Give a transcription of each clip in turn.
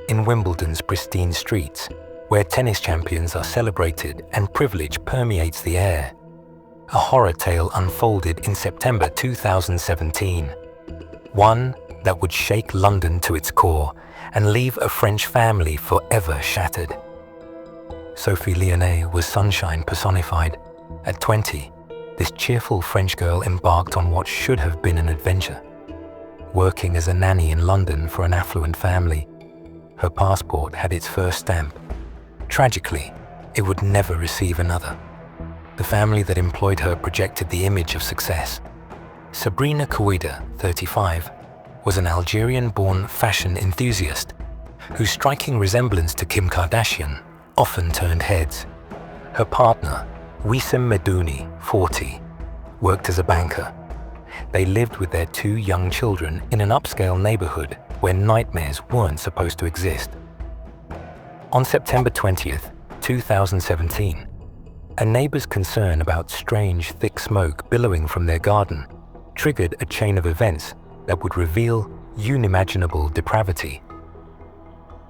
in Wimbledon's pristine streets, where tennis champions are celebrated and privilege permeates the air. A horror tale unfolded in September 2017. One that would shake London to its core and leave a French family forever shattered. Sophie Lionnet was sunshine personified. At 20, this cheerful French girl embarked on what should have been an adventure. Working as a nanny in London for an affluent family, her passport had its first stamp. Tragically, it would never receive another. The family that employed her projected the image of success. Sabrina Kouider, 35, was an Algerian-born fashion enthusiast whose striking resemblance to Kim Kardashian often turned heads. Her partner, Ouissem Medouni, 40, worked as a banker. They lived with their 2 young children in an upscale neighborhood where nightmares weren't supposed to exist. On September 20th, 2017, a neighbor's concern about strange, thick smoke billowing from their garden triggered a chain of events that would reveal unimaginable depravity.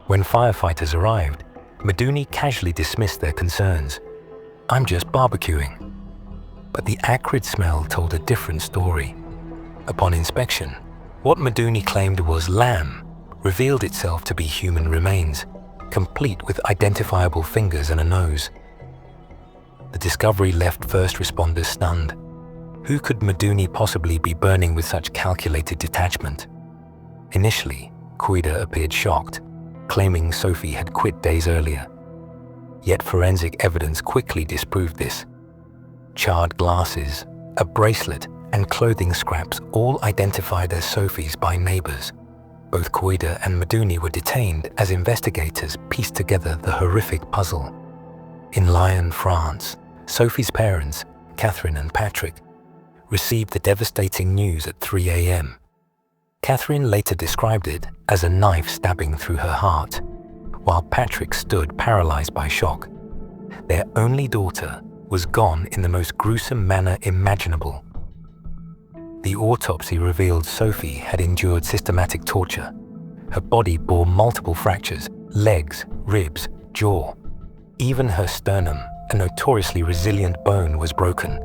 When firefighters arrived, Medouni casually dismissed their concerns. "I'm just barbecuing." But the acrid smell told a different story. Upon inspection, what Medouni claimed was lamb revealed itself to be human remains, complete with identifiable fingers and a nose. The discovery left first responders stunned. Who could Medouni possibly be burning with such calculated detachment? Initially, Kouider appeared shocked, claiming Sophie had quit days earlier. Yet forensic evidence quickly disproved this. Charred glasses, a bracelet, and clothing scraps all identified as Sophie's by neighbors. Both Kouider and Medouni were detained as investigators pieced together the horrific puzzle. In Lyon, France, Sophie's parents, Catherine and Patrick, received the devastating news at 3 a.m. Catherine later described it as a knife stabbing through her heart, while Patrick stood paralyzed by shock. Their only daughter was gone in the most gruesome manner imaginable. The autopsy revealed Sophie had endured systematic torture. Her body bore multiple fractures, legs, ribs, jaw. Even her sternum, a notoriously resilient bone, was broken.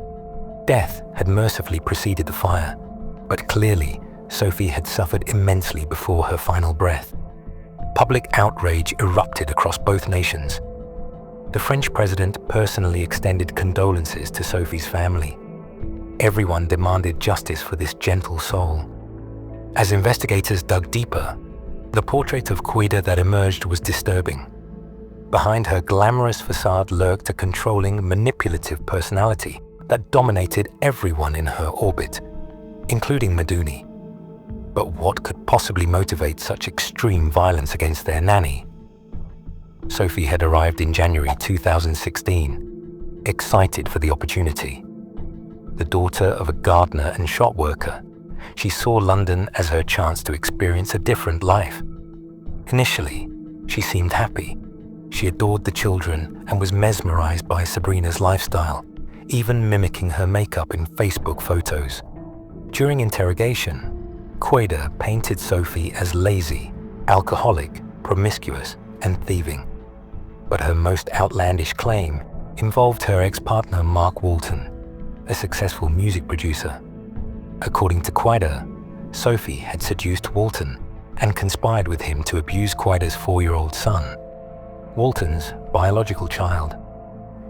Death had mercifully preceded the fire, but clearly Sophie had suffered immensely before her final breath. Public outrage erupted across both nations. The French president personally extended condolences to Sophie's family. Everyone demanded justice for this gentle soul. As investigators dug deeper, the portrait of Kouider that emerged was disturbing. Behind her glamorous facade lurked a controlling, manipulative personality that dominated everyone in her orbit, including Medouni. But what could possibly motivate such extreme violence against their nanny? Sophie had arrived in January 2016, excited for the opportunity. The daughter of a gardener and shop worker, she saw London as her chance to experience a different life. Initially, she seemed happy. She adored the children and was mesmerized by Sabrina's lifestyle, even mimicking her makeup in Facebook photos. During interrogation, Kouider painted Sophie as lazy, alcoholic, promiscuous, and thieving. But her most outlandish claim involved her ex-partner Mark Walton, a successful music producer. According to Kouider, Sophie had seduced Walton and conspired with him to abuse Kouider's 4-year-old son, Walton's biological child.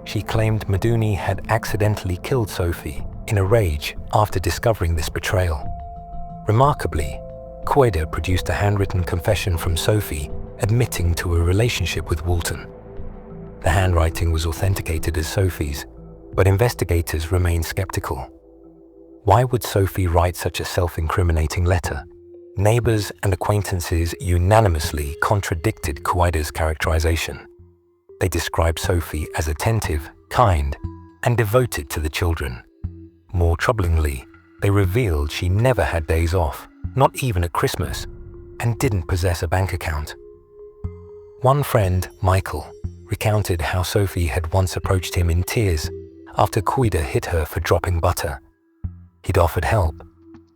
She claimed Medouni had accidentally killed Sophie in a rage after discovering this betrayal. Remarkably, Kouider produced a handwritten confession from Sophie admitting to a relationship with Walton. The handwriting was authenticated as Sophie's, but investigators remained skeptical. Why would Sophie write such a self-incriminating letter? Neighbors and acquaintances unanimously contradicted Kouider's characterization. They described Sophie as attentive, kind, and devoted to the children. More troublingly, they revealed she never had days off, not even at Christmas, and didn't possess a bank account. One friend, Michael, recounted how Sophie had once approached him in tears after Kouider hit her for dropping butter. He'd offered help,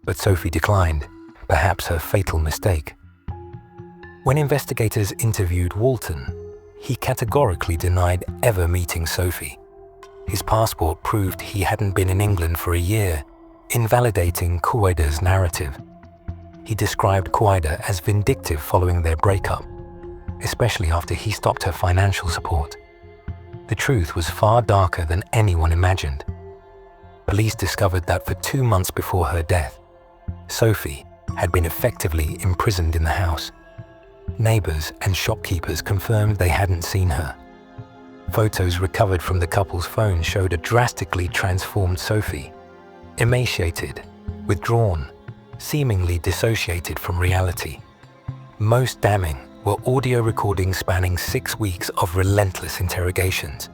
but Sophie declined, perhaps her fatal mistake. When investigators interviewed Walton, he categorically denied ever meeting Sophie. His passport proved he hadn't been in England for a year, invalidating Kouider's narrative. He described Kouider as vindictive following their breakup, especially after he stopped her financial support. The truth was far darker than anyone imagined. Police discovered that for 2 months before her death, Sophie had been effectively imprisoned in the house. Neighbors and shopkeepers confirmed they hadn't seen her. Photos recovered from the couple's phone showed a drastically transformed Sophie, emaciated, withdrawn, seemingly dissociated from reality. Most damning were audio recordings spanning 6 weeks of relentless interrogations.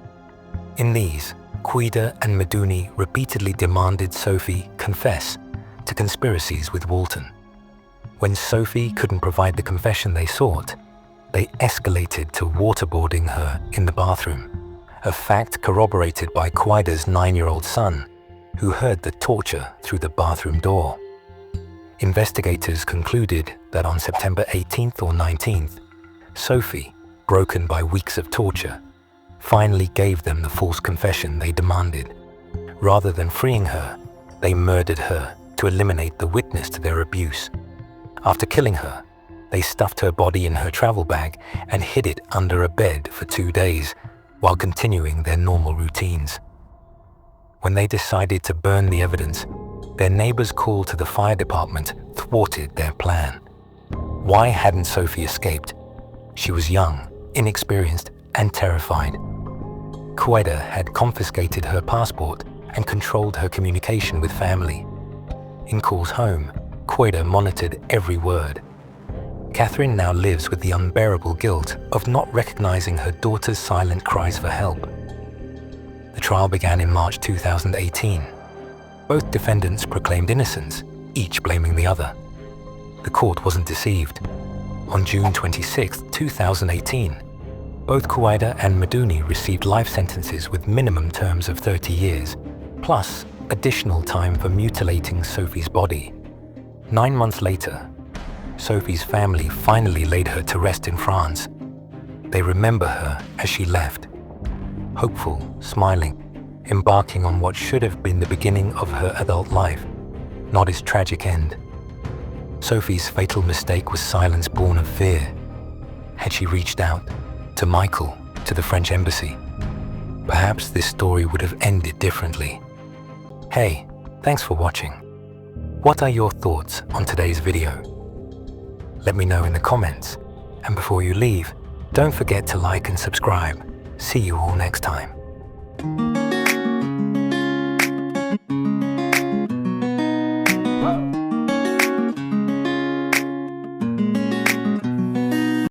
In these, Kouider and Medouni repeatedly demanded Sophie confess to conspiracies with Walton. When Sophie couldn't provide the confession they sought, they escalated to waterboarding her in the bathroom, a fact corroborated by Kouider's 9-year-old son, who heard the torture through the bathroom door. Investigators concluded that on September 18th or 19th, Sophie, broken by weeks of torture, finally gave them the false confession they demanded. Rather than freeing her, they murdered her to eliminate the witness to their abuse. After killing her, they stuffed her body in her travel bag and hid it under a bed for 2 days while continuing their normal routines. When they decided to burn the evidence, their neighbors' call to the fire department thwarted their plan. Why hadn't Sophie escaped? She was young, inexperienced, and terrified. Kouider had confiscated her passport and controlled her communication with family. In calls home, Kouider monitored every word. Catherine now lives with the unbearable guilt of not recognizing her daughter's silent cries for help. The trial began in March 2018. Both defendants proclaimed innocence, each blaming the other. The court wasn't deceived. On June 26, 2018, both Kouider and Medouni received life sentences with minimum terms of 30 years, plus additional time for mutilating Sophie's body. 9 months later, Sophie's family finally laid her to rest in France. They remember her as she left, hopeful, smiling, embarking on what should have been the beginning of her adult life, not its tragic end. Sophie's fatal mistake was silence born of fear. Had she reached out to Michael, to the French embassy, perhaps this story would have ended differently. Hey, thanks for watching. What are your thoughts on today's video? Let me know in the comments. And before you leave, don't forget to like and subscribe. See you all next time.